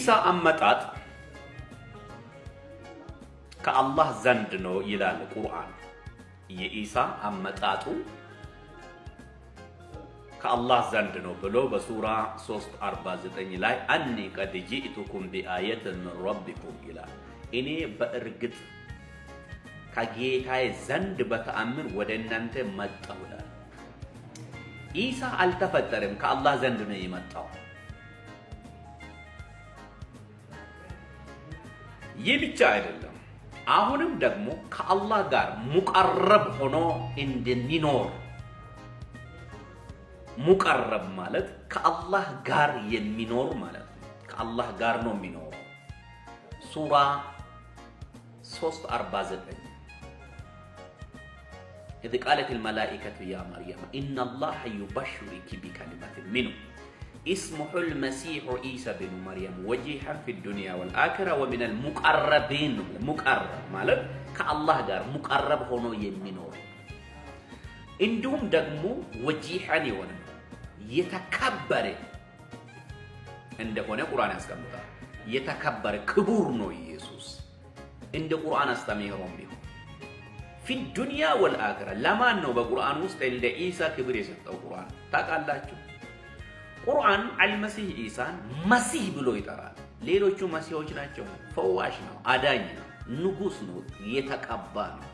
የኢሳ አመጣጥ ከአላህ ዘንድ ነው ይላል ቁርአን። የኢሳ አመጣጡ ከአላህ ዘንድ ነው ብሎ በሱራ 349 ላይ አኒ ቀድ ጂእቱኩም ቢአየትን ምን ረቢኩም ይላል። እኔ በእርግጥ ከጌታዬ ዘንድ በተአምር ወደ እናንተ መጣሁ ይላል። ኢሳ አልተፈጠረም፣ ከአላህ ዘንድ ነው የመጣው። ይህ ብቻ አይደለም፣ አሁንም ደግሞ ከአላህ ጋር ሙቀረብ ሆኖ እንደሚኖር። ሙቀረብ ማለት ከአላህ ጋር የሚኖር ማለት ነው። ከአላህ ጋር ነው የሚኖረው። ሱራ 349 إذ قالت الملائكة يا مريم إن الله يبشرك بكلمة منه اسمه المسيح عيسى بن مريم وجيها في الدنيا والآخرة ومن المقربين. مقرب ማለት ከአላህ ጋር ሙቀረብ ሆኖ የሚኖር እንዲሁም ደግሞ ወጂሃን የሆነ የተከበረ እንደሆነ ቁርአን ያስቀምጣል። የተከበረ ክቡር ነው ኢየሱስ እንደ ቁርአን አስተምህሮም ቢሆን في الدنيا والآخرة ለማን ነው በቁርአን ውስጥ እንደ ኢሳ ክብር የሰጠው ቁርአን ታውቃላችሁ? ቁርአን አልመሲህ ኢሳን መሲህ ብሎ ይጠራል። ሌሎቹ መሲሆች ናቸው። ፈዋሽ ነው፣ አዳኝ ነው፣ ንጉስ ነው፣ የተቀባ ነው።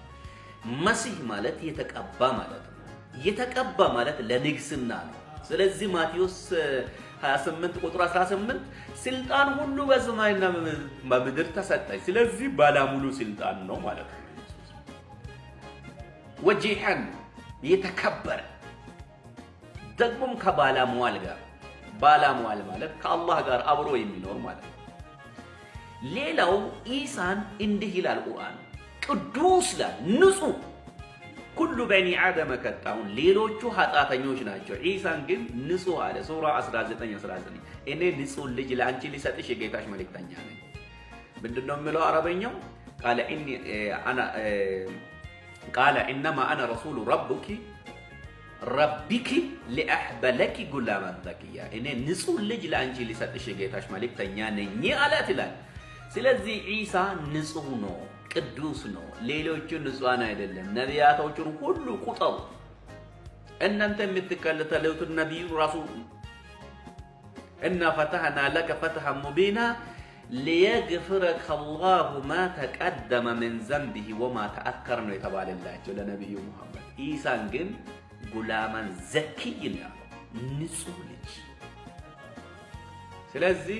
መሲህ ማለት የተቀባ ማለት ነው። የተቀባ ማለት ለንግስና ነው። ስለዚህ ማቴዎስ 28 ቁጥር 18 ስልጣን ሁሉ በሰማይና በምድር ተሰጠኝ፣ ስለዚህ ባለሙሉ ስልጣን ነው ማለት ነው። ወጂሃን የተከበረ ደግሞም ከባለሟል ጋር። ባለሟል ማለት ከአላህ ጋር አብሮ የሚኖር ማለት ነው። ሌላው ኢሳን እንዲህ ይላል ቁርአን፣ ቅዱስ ይላል፣ ንጹህ ኩሉ በኒ አደም ከታውን ሌሎቹ ኃጢአተኞች ናቸው፣ ኢሳን ግን ንጹህ አለ። ሱራ 19:19 እኔ ንጹህ ልጅ ለአንቺ ሊሰጥሽ የጌታሽ መልእክተኛ ነኝ። ምንድነው የሚለው አረበኛው? ቃለ ኢነማ አነ ረሱሉ ረቢኪ ሊአሕበለኪ ጉላማን ዘኪያ። እኔ ንጹህ ልጅ ለአንቺ ሊሰጥሽ የጌታሽ መልእክተኛ ነኝ አላት ይላል። ስለዚህ ኢሳ ንጹህ ነው፣ ቅዱስ ነው። ሌሎቹ ንጹሃን አይደለም። ነቢያቶቹን ሁሉ ቁጠሩ። እናንተ የምትከተሉት ነቢዩ ራሱ እና ፈተሐና ለከ ፈትሐን ሙቢና ሊየግፍረከ አላሁ ማ ተቀደመ ምን ዘንቢሂ ወማ ተአከረ ነው የተባለላቸው ለነቢዩ ሙሐመድ። ኢሳን ግን ጉላማን ዘኪይ ነው፣ ንጹህ ልጅ። ስለዚህ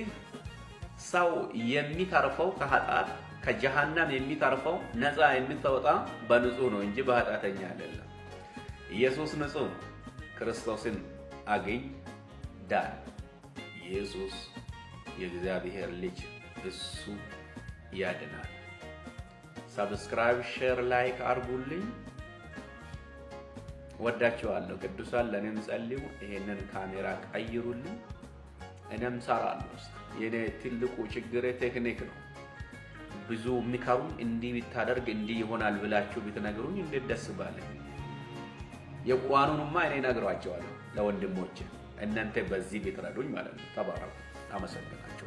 ሰው የሚተርፈው ከኃጢአት ከጀሃነም የሚተርፈው ነፃ የሚተወጣ በንጹህ ነው እንጂ በኃጢአተኛ አይደለም። ኢየሱስ ንጹህ ክርስቶስን አገኝ ዳን። ኢየሱስ የእግዚአብሔር ልጅ እሱ ያድናል። ሰብስክራይብ፣ ሼር፣ ላይክ አርጉልኝ። ወዳችኋለሁ። ቅዱሳን ለኔም ጸልዩ። ይሄንን ካሜራ ቀይሩልኝ፣ እኔም ሰራለሁ። የኔ ትልቁ ችግሬ ቴክኒክ ነው። ብዙ ምከሩኝ፣ እንዲህ ብታደርግ እንዲህ ይሆናል ብላችሁ ብትነግሩኝ እንዴት ደስ ባለኝ። የቁርአኑንማ እኔ ነግራቸዋለሁ ለወንድሞቼ፣ እናንተ በዚህ ብትረዱኝ ማለት ነው። ተባረኩ። አመሰግናለሁ።